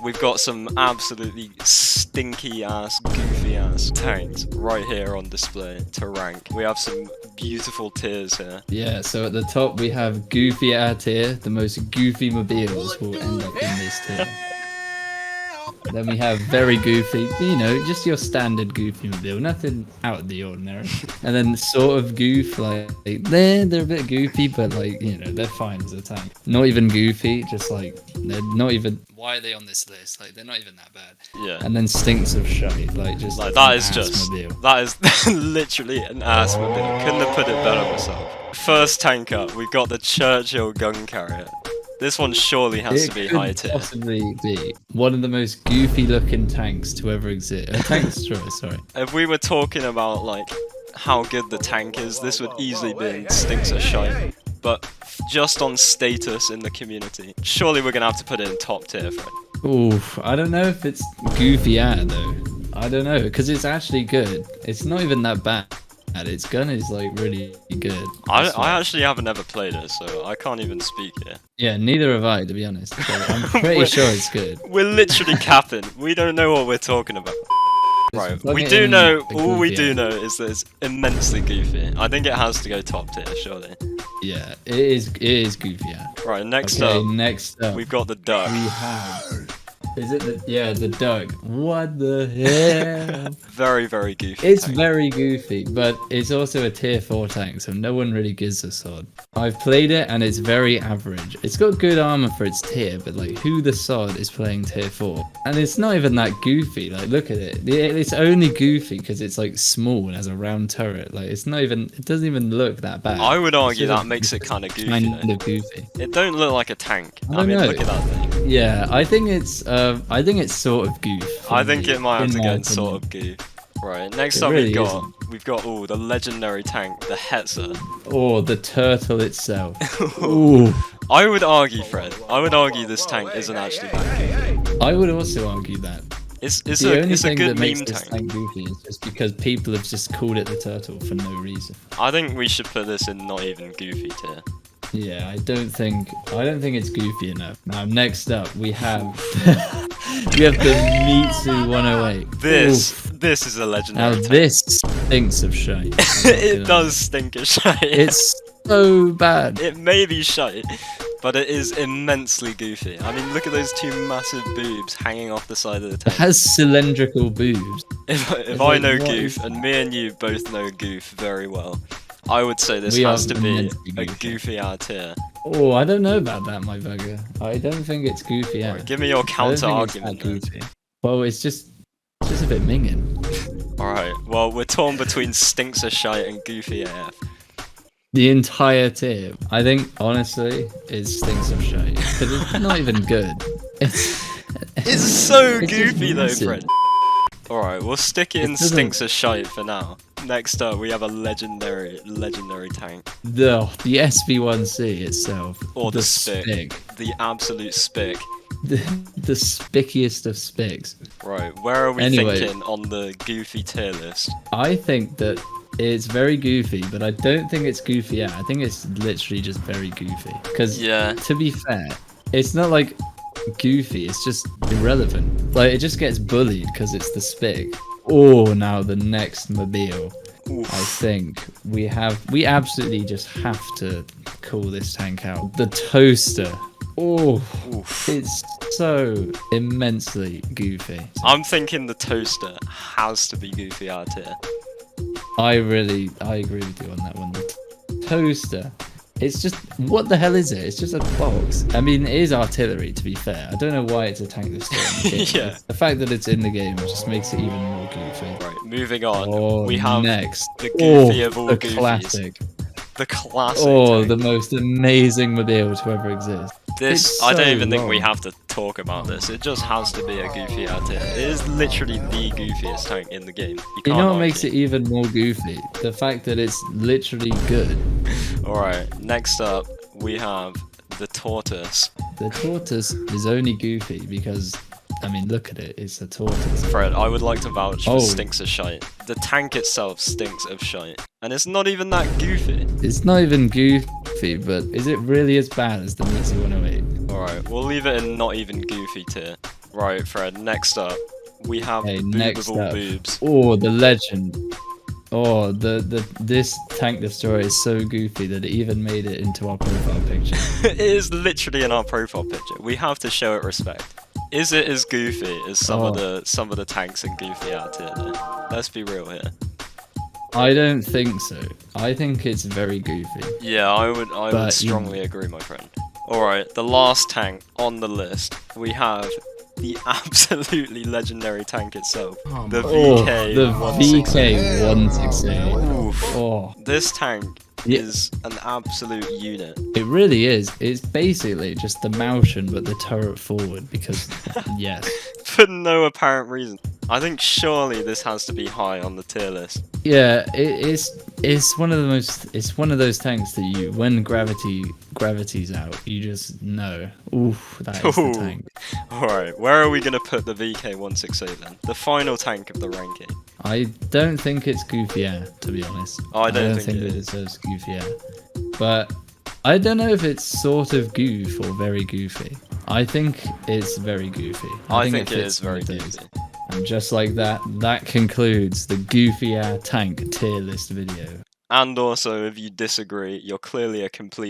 we've got some absolutely stinky ass, goofy ass tanks right here on display to rank. We have some beautiful tiers here. Yeah, so at the top we have Goofy at our tier. The most goofy mobiles will end up in this tier. Then we have very goofy, you know, just your standard goofy mobile, nothing out of the ordinary. And then sort of goof, like they're a bit goofy, but like, you know, they're fine as a tank. Not even goofy, just like they're not even. Why are they on this list? Like they're not even that bad. Yeah. And then stinks of shite, like just Like that an is ass just mobile. that is literally an ass mobile. Couldn't have put it better myself. First tank up, we've got the Churchill gun carrier. This one surely has to be high tier. Possibly be one of the most goofy looking tanks to ever exist. Tank destroyer, sorry. If we were talking about like how good the tank is, this would easily be in stinks of shite. But just on status in the community, surely we're gonna have to put it in top tier, Fred. Oof, I don't know if it's goofy at though. I don't know, because it's actually good. It's not even that bad. Its gun is like really good. I actually haven't ever played it, so I can't even speak here. Yeah, neither have I, to be honest. So I'm pretty sure it's good. We're literally capping. We don't know what we're talking about. Right, plug we it do in know, the all we goofy do app. know is that it's immensely goofy. I think it has to go top tier, surely. Yeah, it is goofy. Yeah. Right, next Okay, up, next up we've got the duck. we have. Is it the duck? What the hell? Very, very goofy. It's tank. very goofy, but it's also a tier 4 tank, so no one really gives a sod. I've played it and it's very average. It's got good armor for its tier, but like who the sod is playing tier 4? And it's not even that goofy. Like look at it. It's only goofy because it's like small and has a round turret. Like it doesn't even look that bad. I would argue It's just that makes it kind of goofy. kind Though. of goofy. It don't look like a tank. I I don't mean, know. look at that thing. Yeah, I think it's sort of goof. I think it might have in to my go in opinion. sort of goof. Right, next It up really we've got the legendary tank, the Hetzer. Or the turtle itself. Ooh. I would argue, Fred. I would argue this tank isn't actually that goofy. I would also argue that. It's The only a thing good that makes meme this tank. tank goofy is just because people have just called it the turtle for no reason. I think we should put this in not even goofy tier. Yeah, I don't think it's goofy enough. Now next up we have we have the Mitsu 108. This is a Now legendary tank. this stinks of shite. It does stink of shite. It's so bad. It may be shite, but it is immensely goofy. I mean, look at those two massive boobs hanging off the side of the It tank. has cylindrical boobs. If I like, know what goof, is- and me and you both know goof very well, I would say this We are has to be immensely a goofy. goofy out tier. Oh, I don't know about that, my bugger. I don't think it's goofy. Alright, give me your I don't counter think it's that argument. then. goofy. Well, it's just a bit minging. Alright, well, we're torn between stinks of shite and goofy AF. The entire tier, I think, honestly, it stinks of shite. Because it's not even good. It's so It's just goofy though, massive. Fred. Alright, we'll stick it in doesn't- stinks of shite for now. Next up, we have a legendary tank. the SV1C itself. Or the spick. The absolute spick. The spickiest of spicks. Right, where are we Anyway. thinking on the goofy tier list? I think that it's very goofy, but I don't think it's goofy out. I think it's literally just very goofy. Because, Yeah. to be fair, it's not like goofy, it's just irrelevant. Like, it just gets bullied because it's the spick. Oh, now the next mobile. Oof. I think we absolutely just have to call this tank out. The toaster. Oh, Oof. it's so immensely goofy. I'm thinking the toaster has to be goofy out here. I agree with you on that one. The toaster. It's just, what the hell is it? It's just a box. I mean, it is artillery, to be fair. I don't know why it's a tank that's still in the game. Yeah. The fact that it's in the game just makes it even more goofy. Right, moving on. Oh, we have next. the goofy of all the goofies. classic. The classic. Oh, tank. the most amazing mobile to ever exist. This, it's I don't so even think we long. have to talk about this. It just has to be a goofy out here. It is literally the goofiest tank in the game. You You can't know what makes argue. it even more goofy? The fact that it's literally good. Alright, next up, we have the tortoise. The tortoise is only goofy because, I mean, look at it. It's a tortoise. Fred, I would like to vouch for Oh. stinks of shite. The tank itself stinks of shite. And it's not even that goofy. It's not even goofy, but is it really as bad as the Mitsu 108? Alright, we'll leave it in not even goofy tier. Right, Fred. Next up, we have Okay, the boob next of all up. boobs. Oh, the legend. Oh, this tank destroyer is so goofy that it even made it into our profile picture. It is literally in our profile picture. We have to show it respect. Is it as goofy as some of the tanks in Goofy out here? Though? Let's be real here. I don't think so. I think it's very goofy. Yeah, I would But, strongly agree, my friend. Alright, the last tank on the list, we have the absolutely legendary tank itself. The Oh, VK. the VK168. Oof. Oh, This tank Yeah. is an absolute unit. it really is. It's basically just the motion, but the turret forward. Because yes, For no apparent reason. I think surely this has to be high on the tier list. yeah, it's one of the most. It's one of those tanks that you, when gravity's out, you just know. Oof, that is the Ooh. tank. Alright, where are we going to put the VK168 then? The final tank of the ranking. I don't think it's Goofy Air, to be honest. Oh, I don't think think it is. deserves Goofy Air. But I don't know if it's sort of goof or very goofy. I think it's very goofy. I think it fits is very one of those. goofy. And just like that, that concludes the Goofy Air Tank tier list video. And also, if you disagree, you're clearly a complete